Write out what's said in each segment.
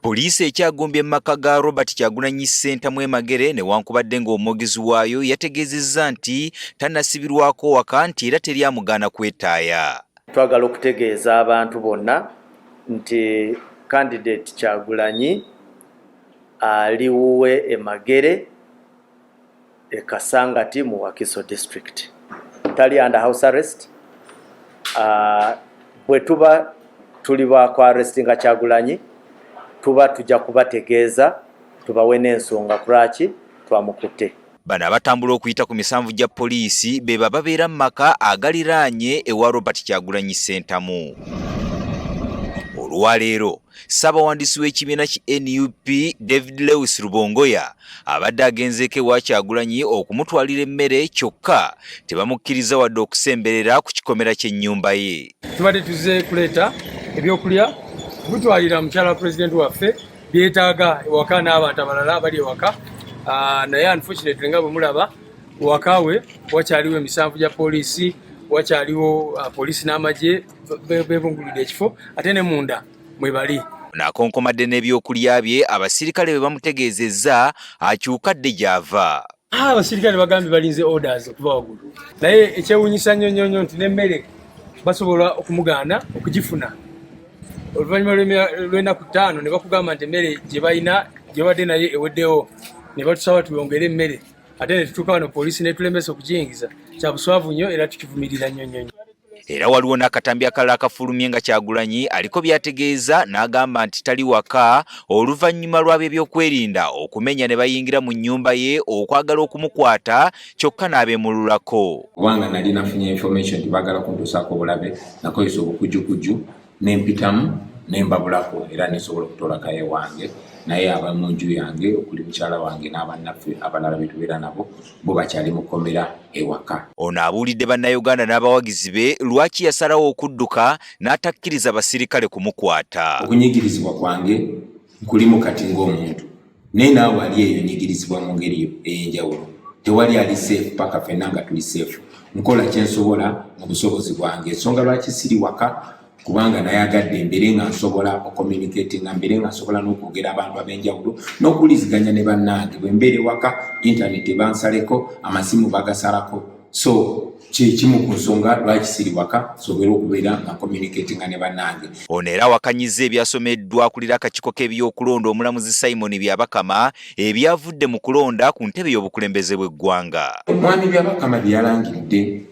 Poliisi ekyagombye maka ga Robert Kyagulanyi Ssentamu Magere newankubadde ng'omwogezi waayo yategeezezza nti tannasibirwako waka nti era teri amugaana kwetaaya. Twagala okutegeeza abantu bonna nti candidate Kyagulanyi aliwe e Magere e Kasangati mu Wakiso district. Tali under house arrest. Bwe tuba tuli baako arrestinga Kyagulanyi tuba tujja kubategeeza tubawe n'ensonga kulwaki twamukutte. Bano abatambula okuyita ku misanvu gya poliisi be babeera mu maka agaliraanye ewa Robert Kyagulanyi Ssentamu. Olwaleero Ssaabawandiisi w'ekibiina ki NUP David Lewis Rubongoya abadde agenzeeko ewa Kyagulanyi okumutwalira emmere kyokka tebamukkiriza wadde okusemberera ku kikomera ky'ennyumba ye. Tubadde tuzze kuleeta ebyokulya kutwalira mukyala wa pulezidenti waffe byetaaga ewaka n'abantu abalala abali ewaka. Naye unfortunately nga bwe mulaba waka we wakyaliwo emisanvu gya poliisi, wakyaliwo poliisi n'amagye beebunguludde ekifo ate ne munda mwe bali. N'akonkomadde n'ebyokulya bye abasirikale be bamutegeezezza akyukadde gy'ava. Abasirikale bagambye balinze orders okuva waggulu, naye ekyewuunyisa nnyo nti n'emmere basobola okumugaana okugifuna. Oluvannyuma lw'ennaku 5 ne bakugamba nti emmere gye balina gye badde naye eweddewo, ne batusaba tubongere emmere ate ne tutuuka wano poliisi n'etulemesa okugiyingiza. Kya buswavu nnyo era tukivumirira nnyo. Era waliwo n'akatambi akalala akafulumye nga Kyagulanyi aliko byategeeza n'agamba nti tali waka oluvannyuma lw'abo ebyokwerinda okumenya ne bayingira mu nnyumba ye okwagala okumukwata kyokka n'abeemululako. Kubanga nali nafunye information nti baagala kuntuusaako obulabe, nakozesa obukujjukujju n'empitamu n'embabulako era nesobola okutolaka ewange, naye abamu nju yange okuli mukyala wange n'abannaffe abalala be tubeera nabo bo bakyali mu kkomera ewaka. Ono abuulidde bannayuganda n'abawagizi be lwaki yasalawo okudduka n'atakkiriza basirikale kumukwata. Okunyigirizibwa kwange nkulimu kati ng'omuntu, naye naawe ali eyo nyigirizibwa mu ngeri ey'enjawulo. Tewali ali safe paka ffenna nga tuli safe. Nkola kye nsobola mu busobozi bwange. Ensonga lwaki siri waka kubanga nayagadde mbere nga nsobola ocommunicatinga, mbere nga nsobola n'okwogera abantu ab'enjawulo n'okuliziganya ne bannange. Bwe mbeere waka internet bansaleko, amasimu bagasalako. So kimu ku nsonga lwaki siri waka sobola okubeera nga communicatinga ne bannange. Ono era awakanyizza ebyasomeddwa akulira akakiiko k'ebyokulonda omulamuzi Simon Byabakama ebyavudde mu kulonda ku ntebe y'obukulembeze bw'eggwanga. Omwami Byabakama bye yalangiridde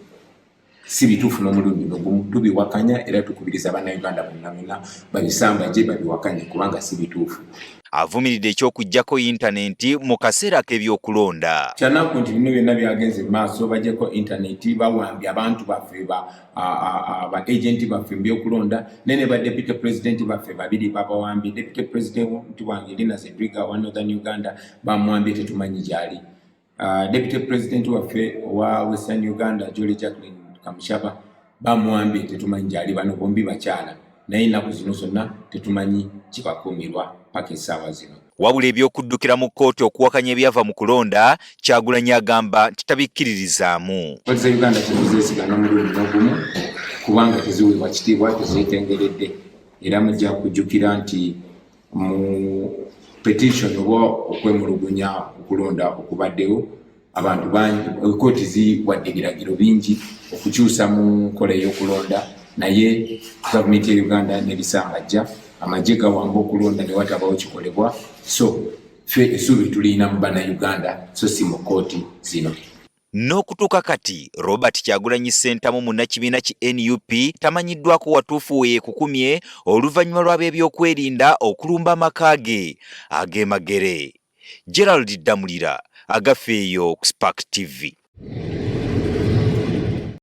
si bituufu n'omulundi n'ogumu, tubiwakanya era tukubiriza bannayuganda bonna babisambajje babiwakanye kubanga si bituufu. Avumiridde eky'okuggyako intaneti mu kaseera k'ebyokulonda. Kyanaku nti bino byonna byagenze mu maaso baggyeko intaneti bawambye abantu baffe ba agenti baffe mu byokulonda ne ba deputy president baffe babiri babawambye. Deputy president wange Lina Zedriga wa Northern Uganda bamuwambye tetumanyi gyali. Deputy president waffe wa Western Uganda Jolly Jacqueline Kamushaba bamuwambye tetumanyi gyali. Bano bombi bakyala naye ennaku zino zonna tetumanyi kibakuumirwa paka essaawa zino. Wabula ebyokuddukira mu kkooti okuwakanya ebyava mu kulonda, Kyagulanyi agamba titabikkiririzaamu. Poliisi Uganda tetuzeesiga n'omulundi n'ogumu kubanga teziweebwa kitiibwa, tezeetengeredde era mujja kujjukira nti mu petition oba okwemulugunya okulonda okubaddewo abantu bangi, kkooti ziwadde ebiragiro bingi okukyusa mu nkola ey'okulonda, naye gavumenti ya Uganda nebisangajja amagye gawamba okulonda ne watabawo kikolebwa. So ffe essuubi tulina mu bannayuganda so si mu kkooti zino. N'okutuuka kati Robert Kyagulanyi Ssentamu munnakibiina ki NUP tamanyiddwako watuufu we yeekukumye oluvannyuma lw'ab'ebyokwerinda okulumba amaka ge ag'e Magere. Gerald Damulira, Agafeeyo ku Spark TV.